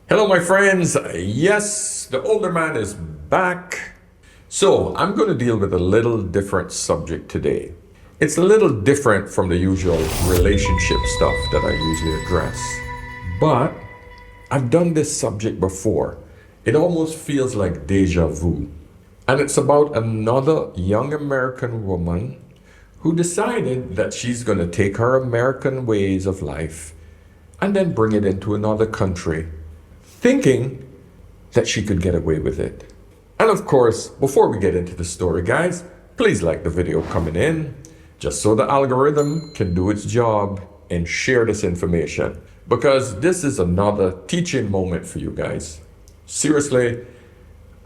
Hello, my friends. Yes, the older man is back. So I'm going to deal with a little different subject today. It's a little different from the usual relationship stuff that I usually address. But I've done this subject before. It almost feels like deja vu. And it's about another young American woman who decided that she's going to take her American ways of life and then bring it into another country, thinking that she could get away with it. And of course, before we get into the story, guys, please like the video coming in, just so the algorithm can do its job and share this information. Because this is another teaching moment for you guys. Seriously,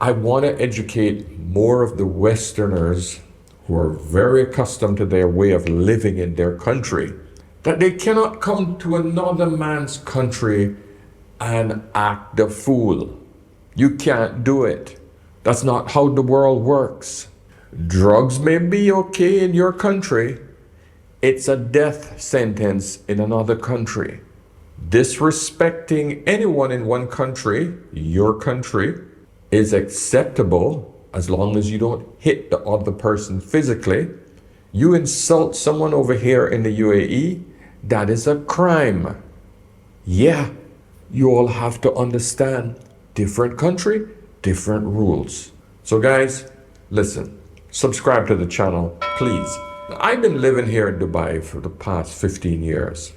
I want to educate more of the Westerners who are very accustomed to their way of living in their country, that they cannot come to another man's country and act the fool. You can't do it. That's not how the world works. Drugs may be okay in your country. It's a death sentence in another country. Disrespecting anyone in one country, your country, is acceptable as long as you don't hit the other person physically. You insult someone over here in the UAE, that is a crime. Yeah. You all have to understand, different country, different rules. So guys, listen, subscribe to the channel, please. I've been living here in Dubai for the past 15 years,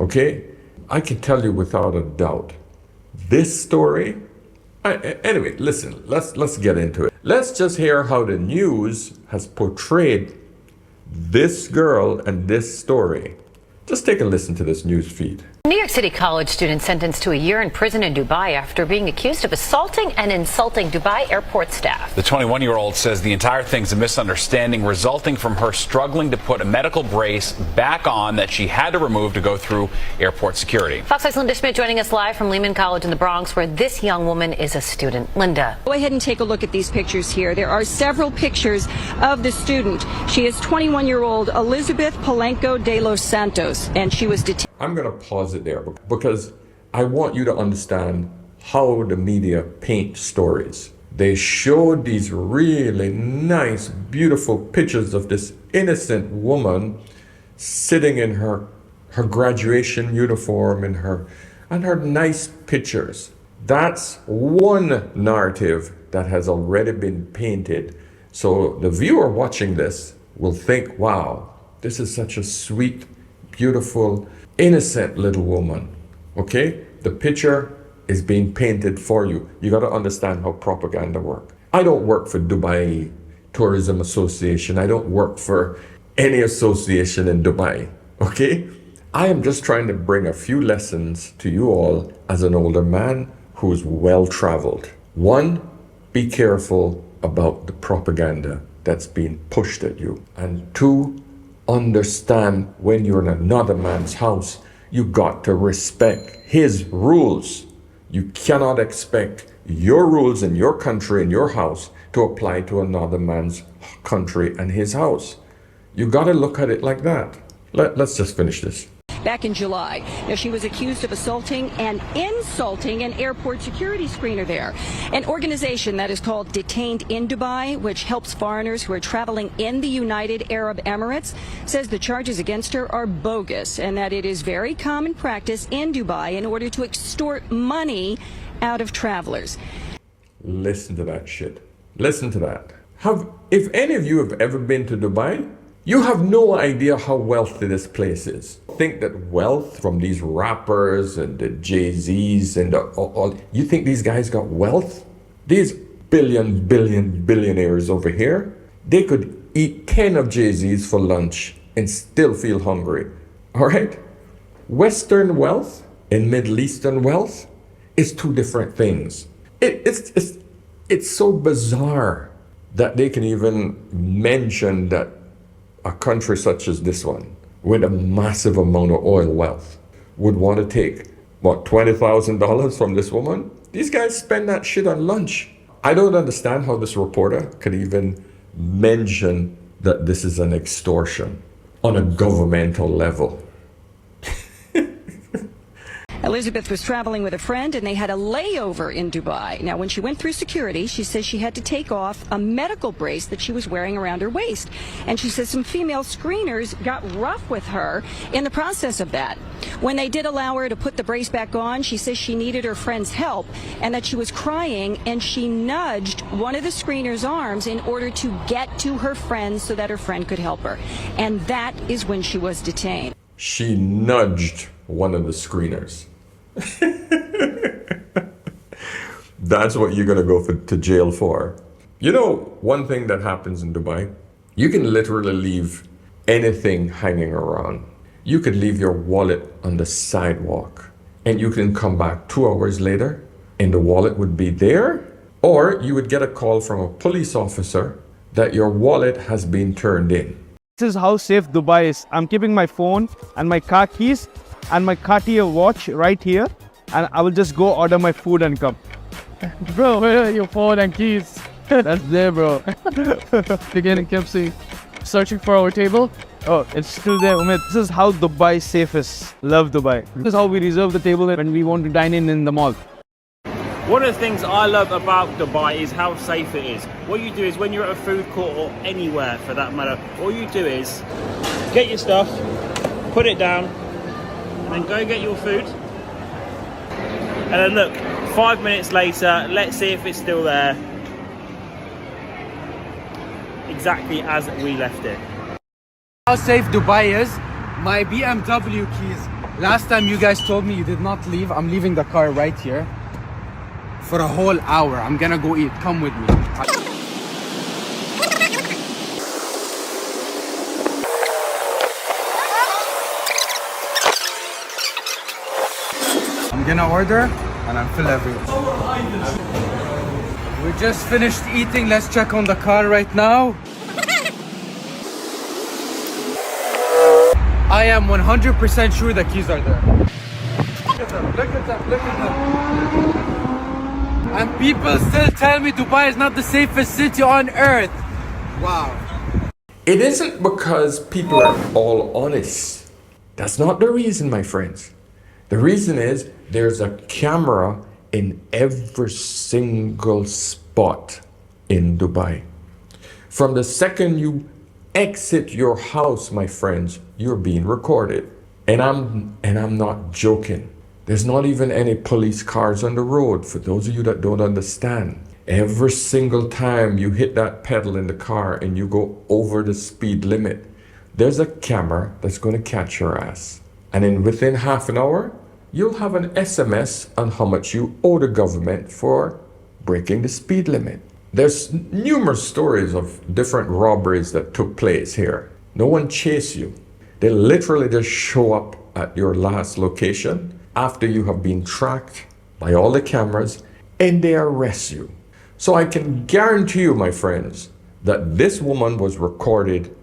okay? I can tell you without a doubt, this story, anyway, listen, let's get into it. Let's just hear how the news has portrayed this girl and this story. Just take a listen to this news feed. New York City college student sentenced to a year in prison in Dubai after being accused of assaulting and insulting Dubai airport staff. The 21-year-old says the entire thing's a misunderstanding resulting from her struggling to put a medical brace back on that she had to remove to go through airport security. Fox 5's Linda Schmidt joining us live from Lehman College in the Bronx, where this young woman is a student. Linda. Go ahead and take a look at these pictures here. There are several pictures of the student. She is 21-year-old Elizabeth Palenco de los Santos, and she was detained. I'm going to pause it there because I want you to understand how the media paint stories. They showed these really nice, beautiful pictures of this innocent woman sitting in her graduation uniform and her nice pictures. That's one narrative that has already been painted. So the viewer watching this will think, wow, this is such a sweet, beautiful, innocent little woman. Okay? The picture is being painted for you. You got to understand how propaganda works. I don't work for Dubai Tourism Association. I don't work for any association in Dubai. Okay? I am just trying to bring a few lessons to you all as an older man who's well traveled. One, be careful about the propaganda that's being pushed at you. And two, understand when you're in another man's house, you got to respect his rules. You cannot expect your rules in your country, in your house, to apply to another man's country and his house. You got to look at it like that. Let's just finish this. Back in July. Now, she was accused of assaulting and insulting an airport security screener there. An organization that is called Detained in Dubai, which helps foreigners who are traveling in the United Arab Emirates, says the charges against her are bogus and that it is very common practice in Dubai in order to extort money out of travelers. Listen to that shit. Listen to that. If any of you have ever been to Dubai, you have no idea how wealthy this place is. Think that wealth from these rappers and the Jay-Z's and all, you think these guys got wealth? These billionaires over here, they could eat 10 of Jay-Z's for lunch and still feel hungry. All right? Western wealth and Middle Eastern wealth is two different things. It's so bizarre that they can even mention that a country such as this one, with a massive amount of oil wealth, would want to take, what, $20,000 from this woman? These guys spend that shit on lunch. I don't understand how this reporter could even mention that this is an extortion on a governmental level. Elizabeth was traveling with a friend and they had a layover in Dubai. Now, when she went through security, she says she had to take off a medical brace that she was wearing around her waist. And she says some female screeners got rough with her in the process of that. When they did allow her to put the brace back on, she says she needed her friend's help and that she was crying, and she nudged one of the screener's arms in order to get to her friend so that her friend could help her. And that is when she was detained. She nudged one of the screeners. That's what you're going to go to jail for. You know, one thing that happens in Dubai, you can literally leave anything hanging around. You could leave your wallet on the sidewalk and you can come back 2 hours later and the wallet would be there, or you would get a call from a police officer that your wallet has been turned in. This is how safe Dubai is. I'm keeping my phone and my car keys and my Cartier watch right here, and I will just go order my food and come. Bro, where are your phone and keys? That's there, bro. Again, it kept saying, searching for our table. Oh, it's still there, Umid. This is how Dubai safe is. Love Dubai. This is how we reserve the table when we want to dine in the mall. One of the things I love about Dubai is how safe it is. What you do is when you're at a food court or anywhere for that matter, all you do is get your stuff, put it down, and then go get your food. And then look, 5 minutes later, let's see if it's still there. Exactly as we left it. How safe Dubai is? My BMW keys. Last time you guys told me you did not leave. I'm leaving the car right here. For a whole hour. I'm gonna go eat. Come with me. I'm gonna order and I'm fill everything. We just finished eating. Let's check on the car right now. I am 100% sure the keys are there. Look at them, look at them, look at them. And people still tell me Dubai is not the safest city on earth. Wow. It isn't because people are all honest. That's not the reason, my friends. The reason is there's a camera in every single spot in Dubai. From the second you exit your house, my friends, you're being recorded. And I'm not joking. There's not even any police cars on the road, for those of you that don't understand. Every single time you hit that pedal in the car and you go over the speed limit, there's a camera that's going to catch your ass. And within half an hour, you'll have an SMS on how much you owe the government for breaking the speed limit. There's numerous stories of different robberies that took place here. No one chased you. They literally just show up at your last location after you have been tracked by all the cameras and they arrest you. So I can guarantee you, my friends, that this woman was recorded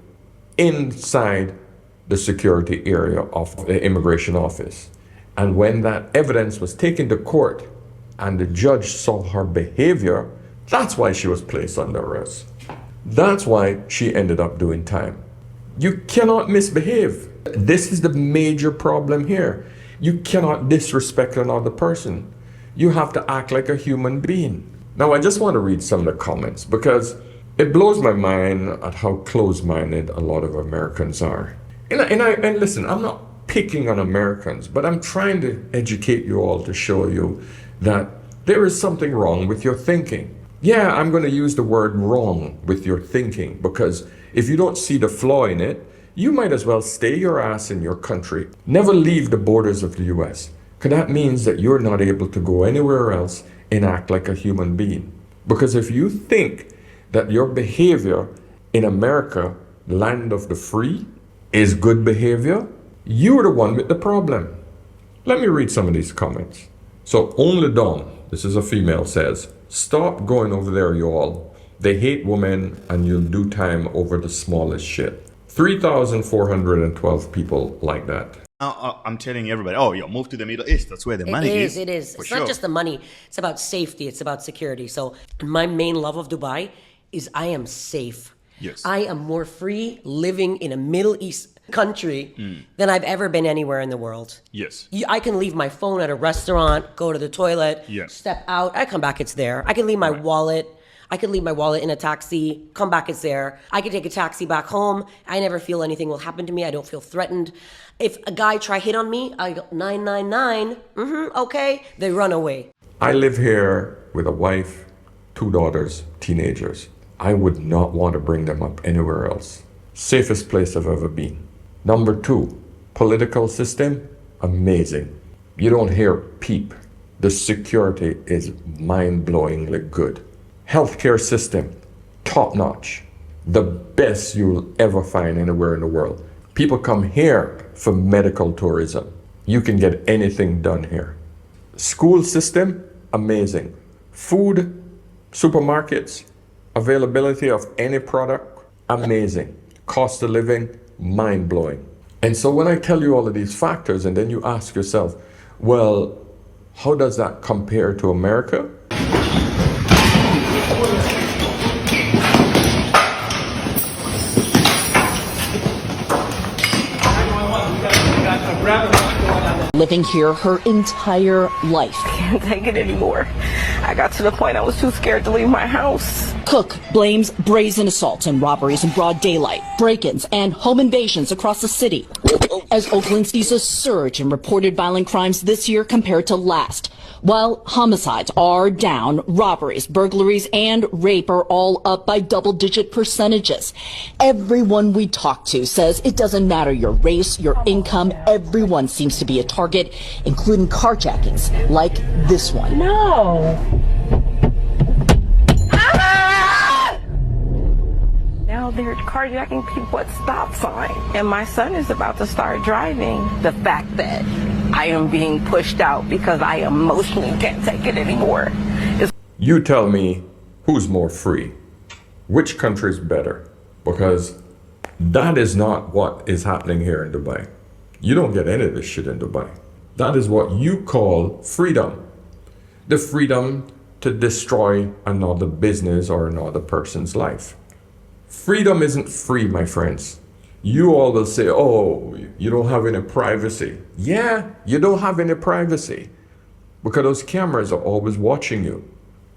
inside the security area of the immigration office. And when that evidence was taken to court and the judge saw her behavior, that's why she was placed under arrest. That's why she ended up doing time. You cannot misbehave. This is the major problem here. You cannot disrespect another person. You have to act like a human being. Now, I just want to read some of the comments because it blows my mind at how close-minded a lot of Americans are. And listen, I'm not picking on Americans, but I'm trying to educate you all to show you that there is something wrong with your thinking. Yeah, I'm going to use the word wrong with your thinking because if you don't see the flaw in it, you might as well stay your ass in your country. Never leave the borders of the US, because that means that you're not able to go anywhere else and act like a human being. Because if you think that your behavior in America, land of the free, is good behavior, you're the one with the problem. Let me read some of these comments. So, Only Dawn, this is a female, says, "Stop going over there, you all. They hate women and you'll do time over the smallest shit." 3,412 people like that. I'm telling everybody, oh, yo, move to the Middle East. That's where the money is. It is. It's sure. not just the money. It's about safety. It's about security. So my main love of Dubai is I am safe. Yes. I am more free living in a Middle East country than I've ever been anywhere in the world. Yes. I can leave my phone at a restaurant, go to the toilet, Yes. step out, I come back, it's there. I can leave my wallet. I could leave my wallet in a taxi, come back, it's there. I could take a taxi back home. I never feel anything will happen to me. I don't feel threatened. If a guy try hit on me, I go 999. Okay. They run away. I live here with a wife, 2 daughters, teenagers. I would not want to bring them up anywhere else. Safest place I've ever been. Number 2, political system, amazing. You don't hear peep. The security is mind-blowingly good. Healthcare system, top notch. The best you'll ever find anywhere in the world. People come here for medical tourism. You can get anything done here. School system, amazing. Food, supermarkets, availability of any product, amazing. Cost of living, mind-blowing. And so when I tell you all of these factors and then you ask yourself, well, how does that compare to America? Living here her entire life. Can't take it anymore. I got to the point I was too scared to leave my house. Cook blames brazen assaults and robberies in broad daylight, break-ins and home invasions across the city, as Oakland sees a surge in reported violent crimes this year compared to last. While homicides are down, robberies, burglaries, and rape are all up by double-digit percentages. Everyone we talk to says it doesn't matter your race, your income, everyone seems to be a target, including carjackings like this one. No. Now they're carjacking people at stop sign. And my son is about to start driving. The fact that I am being pushed out because I emotionally can't take it anymore. You tell me who's more free? Which country is better? Because that is not what is happening here in Dubai. You don't get any of this shit in Dubai. That is what you call freedom. The freedom to destroy another business or another person's life. Freedom isn't free, my friends. You all will say, oh, you don't have any privacy. Yeah, you don't have any privacy because those cameras are always watching you.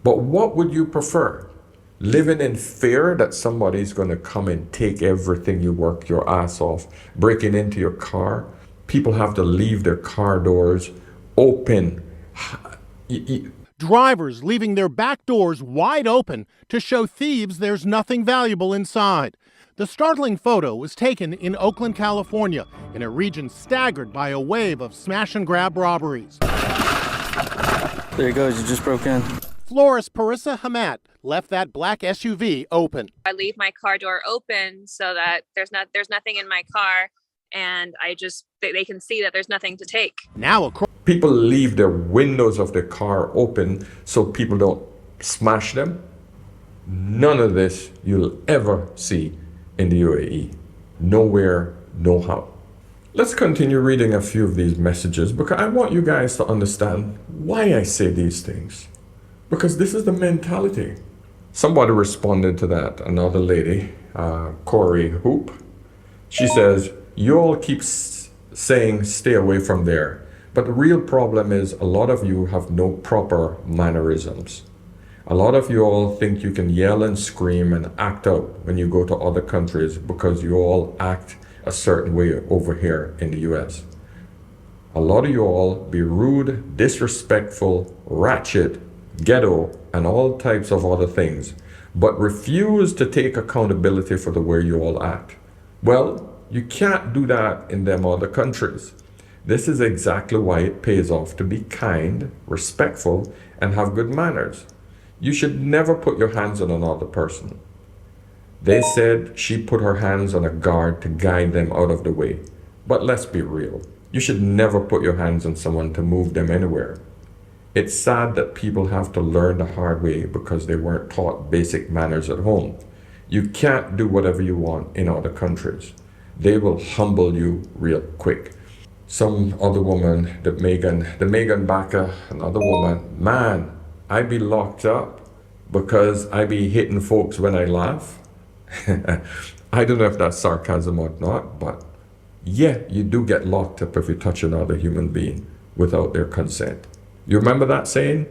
But what would you prefer? Living in fear that somebody's going to come and take everything you work your ass off, breaking into your car. People have to leave their car doors open. Drivers leaving their back doors wide open to show thieves there's nothing valuable inside. The startling photo was taken in Oakland, California, in a region staggered by a wave of smash-and-grab robberies. There he goes, you just broke in. Florist Parissa Hamat left that black SUV open. I leave my car door open so that there's nothing in my car, and they can see that there's nothing to take. Now people leave their windows of their car open so people don't smash them. None of this you'll ever see in the UAE. Nowhere, no how. Let's continue reading a few of these messages because I want you guys to understand why I say these things. Because this is the mentality. Somebody responded to that, another lady, Corey Hoop. She says, you all keep saying stay away from there. But the real problem is a lot of you have no proper mannerisms. A lot of you all think you can yell and scream and act out when you go to other countries because you all act a certain way over here in the US. A lot of you all be rude, disrespectful, ratchet, ghetto, and all types of other things, but refuse to take accountability for the way you all act. Well, you can't do that in them other countries. This is exactly why it pays off to be kind, respectful, and have good manners. You should never put your hands on another person. They said she put her hands on a guard to guide them out of the way. But let's be real. You should never put your hands on someone to move them anywhere. It's sad that people have to learn the hard way because they weren't taught basic manners at home. You can't do whatever you want in other countries. They will humble you real quick. Some other woman, the Megan Backer, another woman, man, I be locked up because I be hitting folks when I laugh. I don't know if that's sarcasm or not, but yeah, you do get locked up if you touch another human being without their consent. You remember that saying?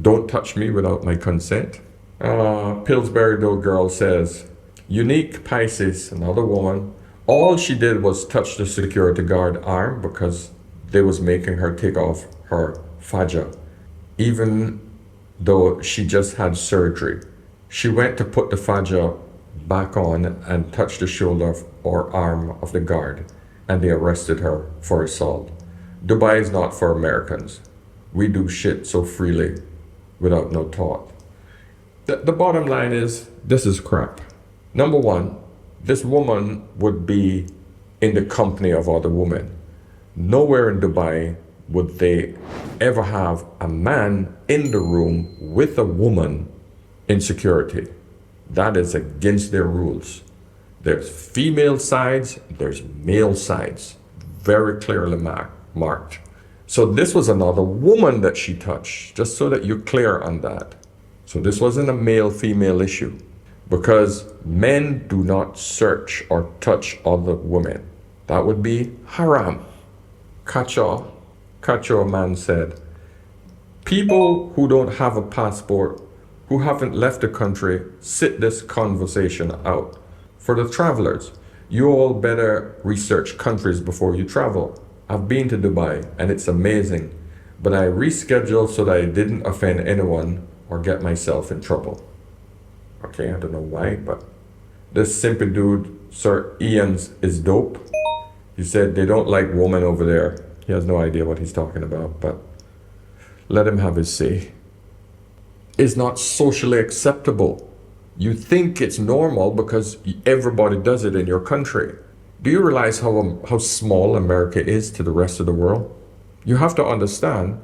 Don't touch me without my consent. Pillsbury Doe girl says, Unique Pisces, another woman, all she did was touch the security guard arm because they was making her take off her faja, even though she just had surgery. She went to put the faja back on and touched the shoulder or arm of the guard, and they arrested her for assault. Dubai is not for Americans. We do shit so freely without no thought. The bottom line is, this is crap. Number one, this woman would be in the company of other women. Nowhere in Dubai would they ever have a man in the room with a woman in security. That is against their rules. There's female sides, there's male sides, very clearly marked. So this was another woman that she touched, just so that you're clear on that. So this wasn't a male-female issue, because men do not search or touch other women. That would be haram. Kacho man said, people who don't have a passport, who haven't left the country, sit this conversation out. For the travelers, you all better research countries before you travel. I've been to Dubai and it's amazing, but I rescheduled so that I didn't offend anyone or get myself in trouble. Okay, I don't know why, but this simpy dude, Sir Ian's, is dope. He said they don't like women over there. He has no idea what he's talking about, but let him have his say. It's not socially acceptable. You think it's normal because everybody does it in your country. Do you realize how small America is to the rest of the world? You have to understand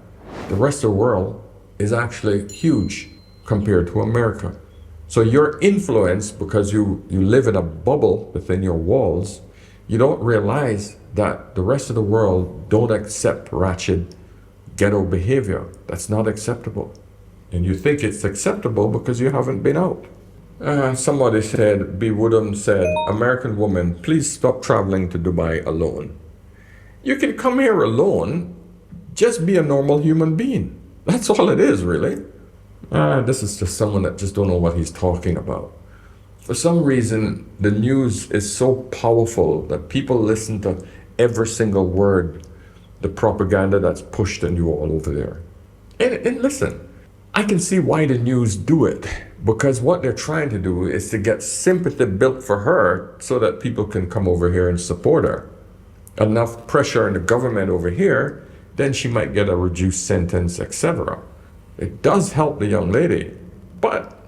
the rest of the world is actually huge compared to America. So you're influenced because you live in a bubble within your walls. You don't realize that the rest of the world don't accept ratchet ghetto behavior. That's not acceptable. And you think it's acceptable because you haven't been out. Somebody said, B. Woodham said, American woman, please stop traveling to Dubai alone. You can come here alone, just be a normal human being. That's all it is, really. This is just someone that just don't know what he's talking about. For some reason, the news is so powerful that people listen to every single word, the propaganda that's pushed on you all over there. And listen, I can see why the news do it, because what they're trying to do is to get sympathy built for her so that people can come over here and support her. Enough pressure on the government over here, then she might get a reduced sentence, etc. It does help the young lady, but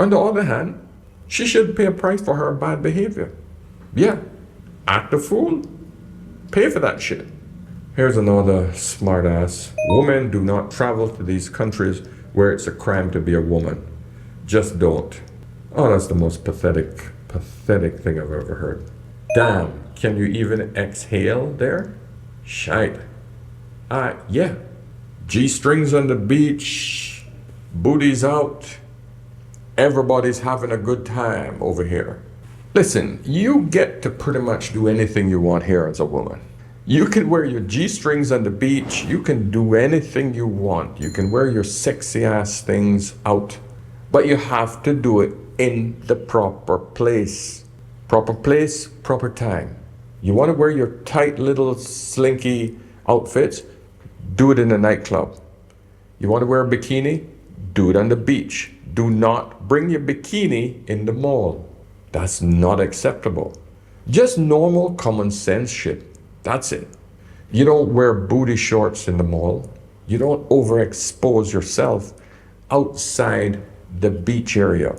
on the other hand, she should pay a price for her bad behavior. Yeah, act a fool, pay for that shit. Here's another smartass. Women do not travel to these countries where it's a crime to be a woman. Just don't. Oh, that's the most pathetic thing I've ever heard. Damn, can you even exhale there? Shite. Yeah. G-strings on the beach, booties out. Everybody's having a good time over here. Listen, you get to pretty much do anything you want here as a woman. You can wear your G-strings on the beach. You can do anything you want. You can wear your sexy ass things out. But you have to do it in the proper place. Proper place, proper time. You want to wear your tight little slinky outfits? Do it in a nightclub. You want to wear a bikini? Do it on the beach. Do not bring your bikini in the mall. That's not acceptable. Just normal common sense shit. That's it. You don't wear booty shorts in the mall. You don't overexpose yourself outside the beach area.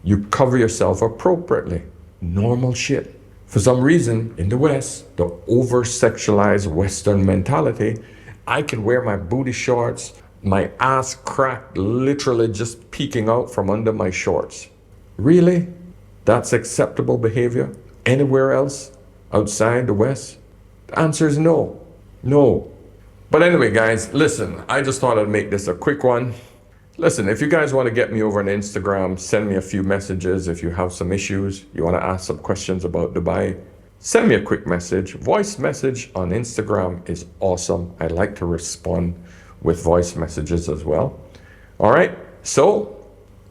You cover yourself appropriately. Normal shit. For some reason, in the West, the over-sexualized Western mentality, I can wear my booty shorts, my ass cracked, literally just peeking out from under my shorts. Really? That's acceptable behavior? Anywhere else outside the West? The answer is no. No. But anyway, guys, listen, I just thought I'd make this a quick one. Listen, if you guys want to get me over on Instagram, send me a few messages if you have some issues, you want to ask some questions about Dubai, send me a quick message. Voice message on Instagram is awesome. I like to respond with voice messages as well. All right, so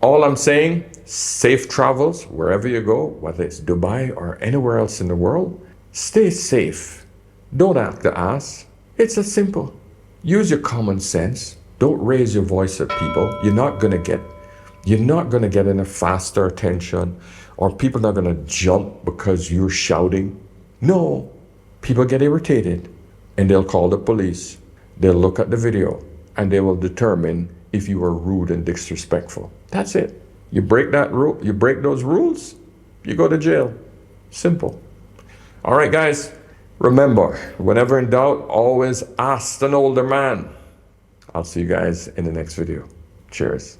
all I'm saying, safe travels wherever you go, whether it's Dubai or anywhere else in the world. Stay safe. Don't act the ass. It's as simple. Use your common sense. Don't raise your voice at people. You're not gonna get any faster attention, or people are not gonna jump because you're shouting. No, people get irritated and they'll call the police. They'll look at the video and they will determine if you were rude and disrespectful. That's it. You break that rule, you break those rules, you go to jail. Simple. All right, guys, remember, whenever in doubt, always ask an older man. I'll see you guys in the next video. Cheers.